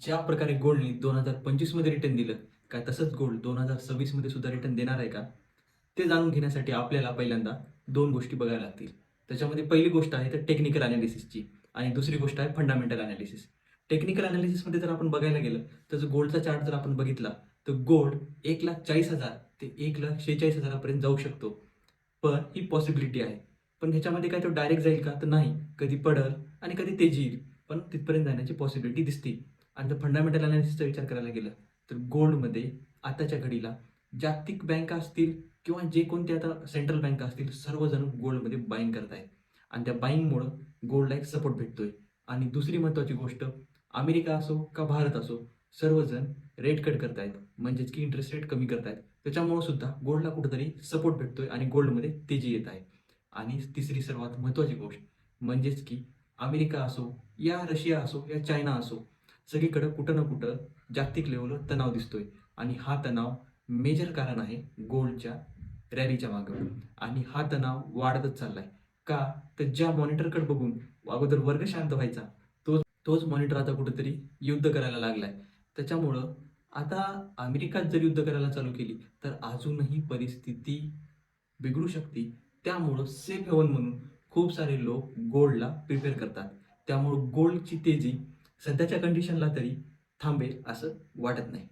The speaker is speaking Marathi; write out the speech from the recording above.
ज्या प्रकारे गोल्डने 2025 मध्ये रिटर्न दिलं, काय तसंच गोल्ड 2026 मध्ये सुद्धा रिटर्न देणार आहे का? ते जाणून घेण्यासाठी आपल्याला पहिल्यांदा 2 गोष्टी बघायला लागतील. त्याच्यामध्ये पहिली गोष्ट आहे तर टेक्निकल एनालिसिसची आणि दुसरी गोष्ट आहे फंडामेंटल एनालिसिस. टेक्निकल एनालिसिसमध्ये जर आपण बघायला गेलं, तर जो गोल्डचा चार्ट जर आपण बघितला, तर गोल्ड 1,40,000 ते 1,46,000 पर्यंत जाऊ शकतो. पण ही पॉसिबिलिटी आहे. पण ह्याच्यामध्ये काय तो डायरेक्ट जाईल का? तर नाही. कधी पडेल आणि कधी तेजी येईल. पण तिथपर्यंत जाण्याची पॉसिबिलिटी दिसते. आणि जर फंडामेंटल अनालिसिसचा विचार करायला गेलं, तर गोल्डमध्ये आताच्या घडीला जागतिक बँका असतील किंवा जे कोणते आता सेंट्रल बँका असतील, सर्वजण गोल्डमध्ये बाईंग करत आहेत. आणि त्या बाईंगमुळं गोल्डला एक सपोर्ट भेटतोय. आणि दुसरी महत्त्वाची गोष्ट, अमेरिका असो का भारत असो, सर्वजण रेट कट करतायत. म्हणजेच की इंटरेस्ट रेट कमी करतायत. त्याच्यामुळे सुद्धा गोल्डला कुठेतरी सपोर्ट भेटतोय आणि गोल्डमध्ये तेजी येत आहे. आणि तिसरी सर्वात महत्त्वाची गोष्ट म्हणजेच की अमेरिका असो या रशिया असो या चायना असो, सगळीकडे कुठं ना कुठं जागतिक लेवलवर तणाव दिसतोय. आणि हा तणाव मेजर कारण आहे गोल्डच्या रॅलीच्या मागं. आणि हा तणाव वाढतच चाललाय. का? तर ज्या मॉनिटरकडे बघून अगोदर वर्ग शांत व्हायचा, तोच मॉनिटर आता कुठेतरी युद्ध करायला लागलाय. त्याच्यामुळं आता अमेरिकाच जर युद्ध करायला चालू केली, तर अजूनही परिस्थिती बिघडू शकते. त्यामुळं सेफ हेवन म्हणून खूप सारे लोक गोल्डला प्रिपेअर करतात. त्यामुळं गोल्डची तेजी सध्याच्या कंडिशनला तरी थांबेल असं वाटत नाही.